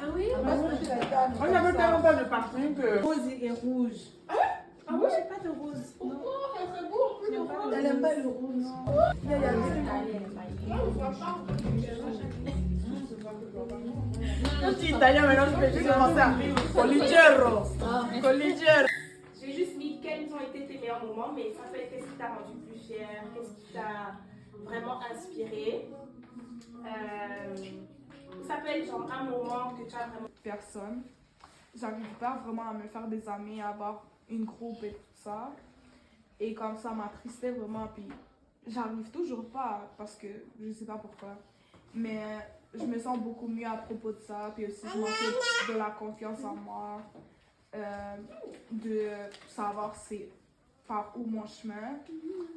Ah oui? On n'avait tellement pas de parfum que... Rose et rouge. Ah oui, j'ai pas de rose. Pourquoi? Elle serait beau, plus de rose. Elle aime pas le rouge. Je suis italien maintenant, je vais juste commencer à Coligiero. Coligiero. J'ai juste mis quels ont été tes meilleurs moments, mais ça fait qu'est-ce qui t'a rendu plus fier, qu'est-ce qui t'a vraiment inspiré. Ça peut être genre un moment que tu as vraiment... Personne. J'arrive pas vraiment à me faire des amis, à avoir une groupe et tout ça. Et comme ça m'attristait vraiment. Puis j'arrive toujours pas parce que je sais pas pourquoi. Mais je me sens beaucoup mieux à propos de ça. Puis aussi, je manque de la confiance en moi. De savoir c'est par où mon chemin.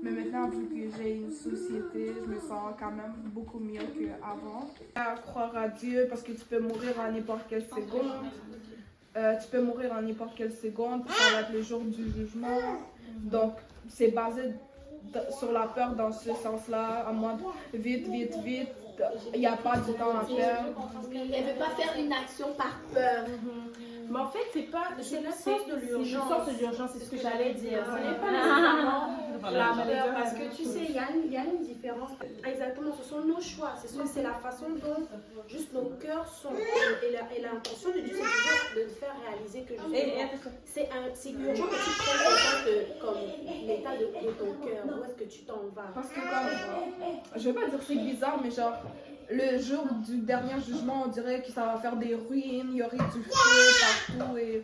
Mais maintenant, vu que j'ai une société, je me sens quand même beaucoup mieux qu'avant. À croire à Dieu parce que tu peux mourir à n'importe quelle seconde. Tu peux mourir en n'importe quelle seconde, ça va être le jour du jugement. Donc, c'est basé sur la peur dans ce sens-là, à moins vite, vite, vite. Il n'y a pas de temps à perdre. Elle ne veut pas faire une action par peur. Mais en fait, c'est pas... C'est le sens de l'urgence. C'est le sens de l'urgence, c'est ce que j'allais dire. Ce n'est pas nécessairement la peur, parce que tu sais, il y a une différence. Exactement, ce sont nos choix. C'est la façon dont juste nos cœurs sont. Et l'intention de Dieu, c'est toujours de te faire réaliser que c'est urgent que tu prennes conscience comme l'état de ton cœur. Où est-ce que tu t'en vas? Parce que comme, je vais pas dire que c'est bizarre, mais genre, le jour du dernier jugement, on dirait que ça va faire des ruines, il y aurait du feu partout et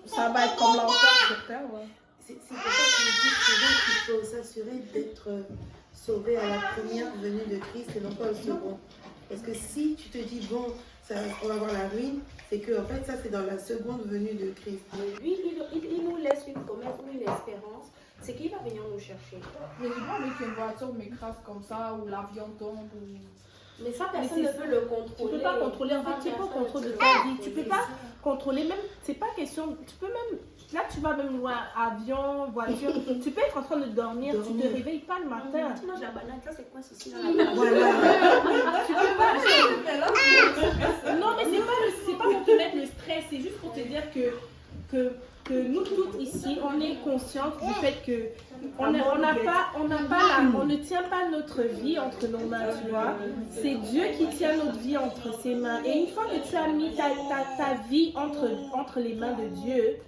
ça va être comme l'enfer sur terre. Ouais. C'est pour ça que je dis souvent qu'il faut s'assurer d'être sauvé à la première venue de Christ et non pas au second. Parce que si tu te dis, bon, on va avoir la ruine, c'est que en fait, ça c'est dans la seconde venue de Christ. Lui, il nous laisse une promesse ou une espérance, c'est qu'il va venir nous chercher. Mais j'ai pas envie qu'une voiture m'écrase comme ça ou l'avion tombe ou... Mais ça, personne ne peut le contrôler. Tu peux pas contrôler, en fait, tu n'es pas au contrôle de ta vie. Tu peux pas contrôler, même, c'est pas question, tu peux même, là tu vas même loin, avion, voiture, tu peux être en train de dormir, tu te réveilles pas le matin. Tu manges la banane, ça c'est quoi ceci? Voilà. Tu peux pas. Non, mais c'est pas pour te mettre le stress, c'est juste pour te dire que nous toutes ici, on est conscientes du fait que on ne tient pas notre vie entre nos mains, tu vois. C'est Dieu qui tient notre vie entre ses mains. Et une fois que tu as mis ta vie entre les mains de Dieu,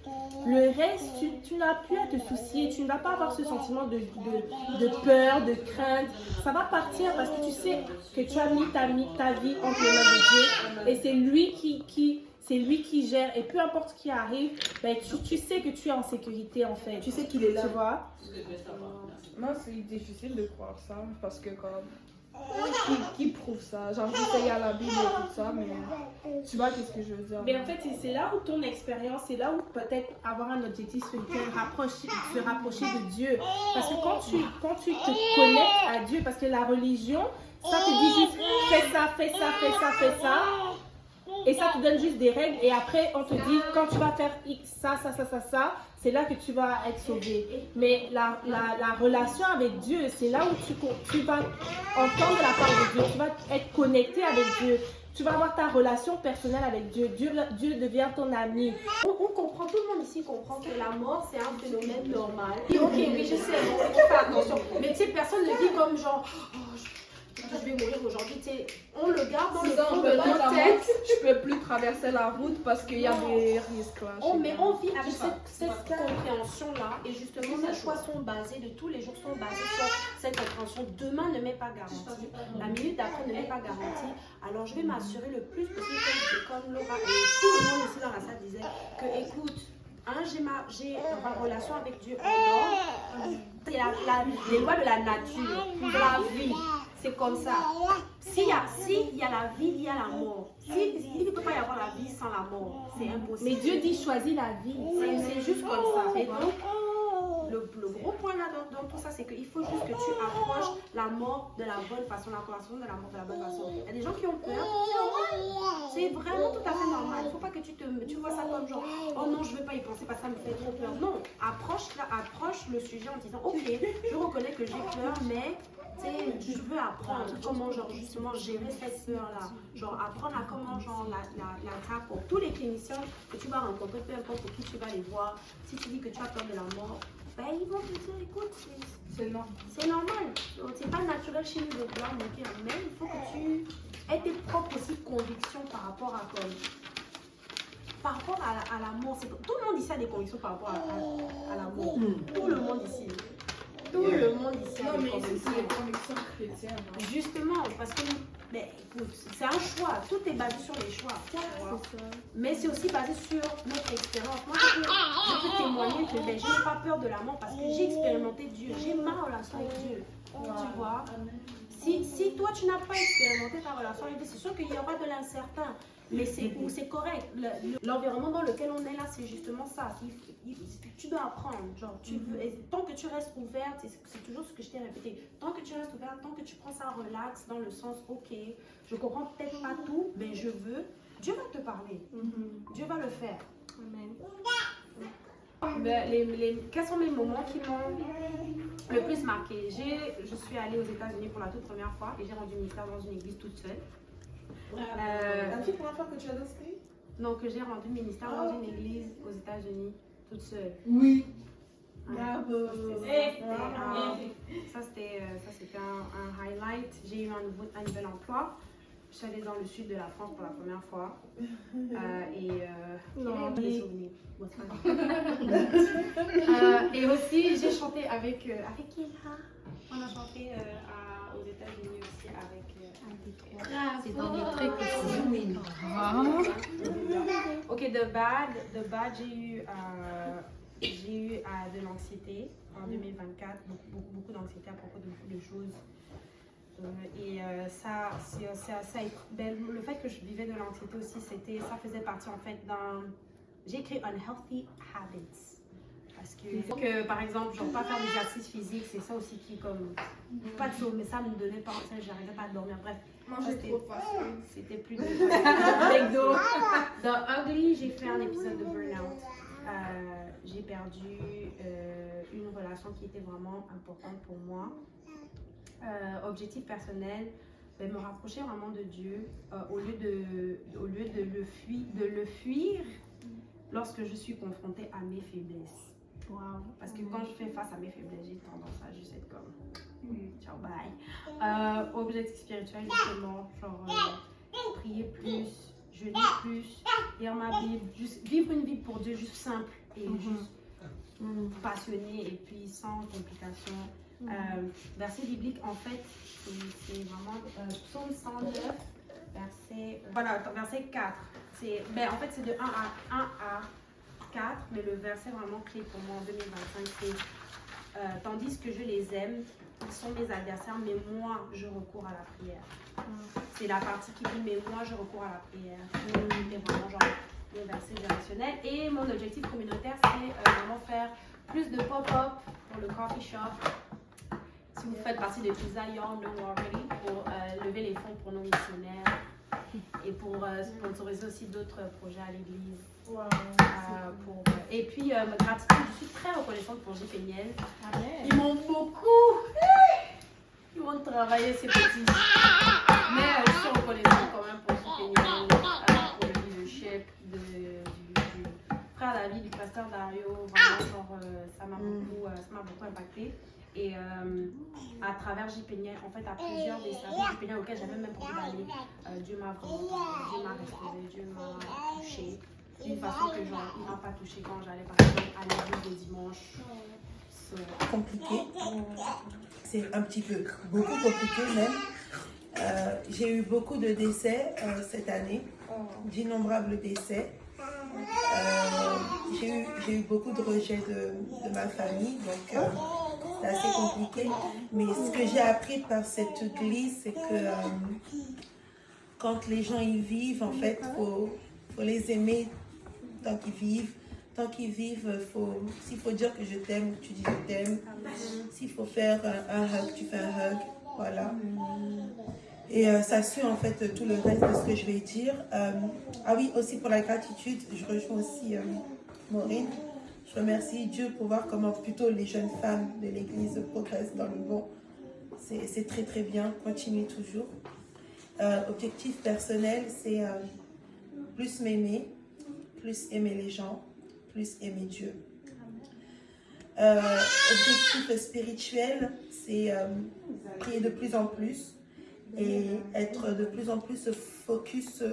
le reste, tu n'as plus à te soucier. Tu ne vas pas avoir ce sentiment de peur, de crainte. Ça va partir parce que tu sais que tu as mis ta vie entre les mains de Dieu. Et c'est lui qui gère, et peu importe ce qui arrive, ben, tu sais que tu es en sécurité en fait. Tu sais qu'il est là. Tu vois? Moi, c'est difficile de croire ça parce que comme... Qui prouve ça? Genre, j'essaye à la Bible et tout ça, mais tu vois qu'est-ce que je veux dire? Mais en fait, c'est là où ton expérience, c'est là où peut-être avoir un objectif spirituel, se rapprocher de Dieu. Parce que quand tu te connectes à Dieu, parce que la religion, ça te dit juste fais ça, fais ça, fais ça, fais ça. Et ça te donne juste des règles et après on te dit quand tu vas faire X, ça, c'est là que tu vas être sauvé. Mais la relation avec Dieu, c'est là où tu vas entendre la part de Dieu, tu vas être connecté avec Dieu. Tu vas avoir ta relation personnelle avec Dieu. Dieu devient ton ami. On comprend, tout le monde ici comprend que la mort c'est un phénomène normal. Et ok, oui je sais, on fait attention. Mais tu sais, personne ne vit comme genre... je vais mourir aujourd'hui, tu sais, on le garde dans le fond de notre tête. Je peux plus traverser la route parce qu'il y a des risques là. Mais on vit avec cette compréhension-là et justement nos choix sont basés, de tous les jours sont basés sur cette compréhension. Demain ne m'est pas garanti, la minute d'après ne m'est pas garantie, alors je vais m'assurer le plus possible comme Laura et tout le monde ici dans la salle disait que écoute, j'ai ma relation avec Dieu en dehors, c'est les lois de la nature, de la vie. C'est comme ça. S'il y a la vie, il y a la mort. Il ne peut pas y avoir la vie sans la mort. C'est impossible. Mais Dieu dit choisis la vie. C'est juste comme ça. Et donc, le gros point là dans tout ça, c'est qu'il faut juste que tu approches la mort de la bonne façon, la conversation de la mort de la bonne façon. Il y a des gens qui ont peur, c'est vraiment tout à fait normal. Il ne faut pas que tu vois ça comme genre, oh non, je ne veux pas y penser parce que ça me fait trop peur. Non, approche le sujet en disant, ok, je reconnais que j'ai peur, mais je veux apprendre comment genre justement gérer cette peur-là. Genre apprendre à comment genre la taper. Tous les cliniciens que tu vas rencontrer, peu importe pour qui tu vas les voir, si tu dis que tu as peur de la mort, ben ils vont te dire, écoute, c'est normal. C'est pas naturel chez nous de vouloir mourir, mais il faut que tu aies tes propres aussi convictions par rapport à la mort. Tout le monde ici a des convictions par rapport à la mort. Tout le monde ici. Tout le monde ici a des convictions. C'est des convictions chrétiennes. Hein. Justement, parce que écoute, c'est un choix. Tout est basé sur les choix. Mais c'est aussi basé sur notre expérience. Moi, je peux témoigner que je n'ai pas peur de la mort parce que j'ai expérimenté Dieu. J'ai ma relation avec Dieu. Tu vois? Si toi, tu n'as pas expérimenté ta relation avec Dieu, c'est sûr qu'il y aura de l'incertain. Mais c'est correct. L'environnement dans lequel on est là, c'est justement ça. Tu dois apprendre. Genre, tant que tu restes ouverte, c'est toujours ce que je t'ai répété. Tant que tu restes ouverte, tant que tu prends ça relax, dans le sens, ok, je comprends peut-être pas tout, mais je veux. Dieu va te parler. Dieu va le faire. Amen. Quels sont les moments qui m'ont le plus marqué? Je suis allée aux États-Unis pour la toute première fois et j'ai rendu ministère dans une église toute seule. La toute première fois que tu as dansé? Non, que j'ai rendu ministère dans une église aux États-Unis toute seule. Oui. Bravo. Ça c'était un highlight. J'ai eu un nouvel emploi. Je suis allée dans le sud de la France pour la première fois. Et aussi, j'ai chanté avec Ilha. On a chanté aux États-Unis aussi avec c'est dans des trucs aussi. Ok, The Bad, j'ai eu de l'anxiété en 2024, beaucoup d'anxiété à propos de beaucoup de choses. Le fait que je vivais de l'anxiété aussi, ça faisait partie en fait j'ai écrit Unhealthy Habits. Parce que par exemple, genre pas faire d'exercice physique, c'est ça aussi qui comme pas de sommeil, mais ça me donnait pas, j'arrivais pas à dormir. Bref, c'était plus de McDo. Dans Ugly, j'ai fait un épisode de burn-out. J'ai perdu une relation qui était vraiment importante pour moi. Objectif personnel, me rapprocher vraiment de Dieu au lieu de le fuir lorsque je suis confrontée à mes faiblesses. Wow. Parce que quand je fais face à mes faiblesses, j'ai tendance à juste être comme ciao, bye. Objectif spirituel, justement, genre prier plus, jeûner plus, lire ma Bible, juste vivre une vie pour Dieu juste simple et juste passionnée et puis sans complications. Verset biblique, en fait, c'est vraiment Psaume 109, verset 4. En fait, c'est de 1 à 4, mais le verset vraiment clé pour moi en 2025, c'est tandis que je les aime, ils sont mes adversaires, mais moi, je recours à la prière. C'est la partie qui dit, mais moi, je recours à la prière. C'est vraiment genre le verset directionnel. Et mon objectif communautaire, c'est vraiment faire plus de pop-up pour le coffee shop. Si vous faites partie de Pizza Young, know already, pour lever les fonds pour nos missionnaires et pour sponsoriser aussi d'autres projets à l'église. Wow, et puis, gratitude, je suis très reconnaissante pour JP Miel. Ils m'ont travaillé ces petits. Mais je suis reconnaissante quand même pour JP Miel, pour le leadership du frère David, du pasteur Dario. Vraiment, genre, ça m'a beaucoup impacté. Et à travers JPNIEL, en fait, à plusieurs des services JPNIEL auxquels j'avais même pas envie d'aller, Dieu m'a vraiment, Dieu m'a restauré, Dieu m'a touché d'une façon que genre, il m'a pas touché quand j'allais par exemple à l'église le dimanche. Compliqué. C'est un petit peu, beaucoup compliqué même. J'ai eu beaucoup de décès cette année, d'innombrables décès. J'ai eu beaucoup de rejets de ma famille, donc c'est assez compliqué. Mais ce que j'ai appris par cette église, c'est que quand les gens y vivent, en fait, faut les aimer tant qu'ils vivent, tant qu'ils vivent, s'il faut dire que je t'aime, tu dis je t'aime. S'il faut faire un hug, tu fais un hug. Voilà. Et ça suit en fait tout le reste de ce que je vais dire. Ah oui, aussi pour la gratitude, je rejoins aussi Maureen. Je remercie Dieu pour voir comment plutôt les jeunes femmes de l'église progressent dans le bon. C'est très très bien, continuez toujours. Objectif personnel, c'est plus m'aimer, plus aimer les gens, plus aimer Dieu. Objectif spirituel, c'est prier de plus en plus et être de plus en plus focus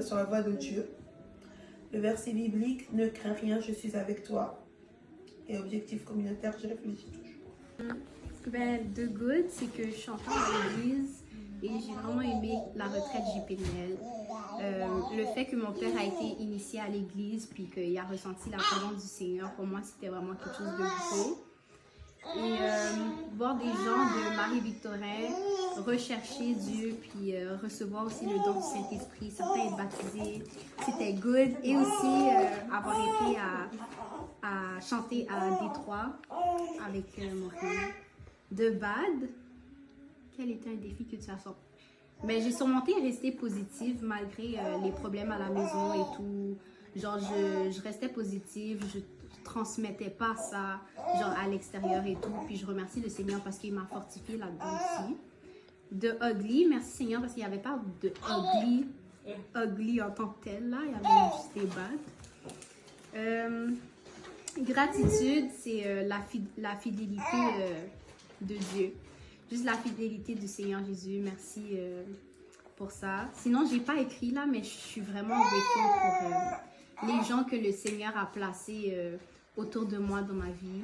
sur la voie de Dieu. Le verset biblique, ne crains rien, je suis avec toi. Et objectif communautaire, je réfléchis toujours. Ben, de good, c'est que je suis encore à l'église et j'ai vraiment aimé la retraite JPNL. Le fait que mon père a été initié à l'église puis qu'il a ressenti la présence du Seigneur, pour moi, c'était vraiment quelque chose de gros. Et voir des gens de Marie-Victorin rechercher Dieu puis recevoir aussi le don du Saint-Esprit, certains être baptisés, c'était good. Et aussi avoir été à chanter à Détroit avec mon frère. De bad, quel était un défi que tu as sorti? Ben, j'ai surmonté et resté positive malgré les problèmes à la maison et tout. Genre, je restais positive, je transmettais pas ça genre à l'extérieur et tout. Puis je remercie le Seigneur parce qu'il m'a fortifié là-dedans aussi. De ugly, merci Seigneur parce qu'il n'y avait pas de ugly en tant que tel là, il y avait juste des bad. Gratitude, c'est la fidélité de Dieu. Juste la fidélité du Seigneur Jésus. Merci pour ça. Sinon, j'ai pas écrit là, mais je suis vraiment grateful pour les gens que le Seigneur a placés autour de moi dans ma vie.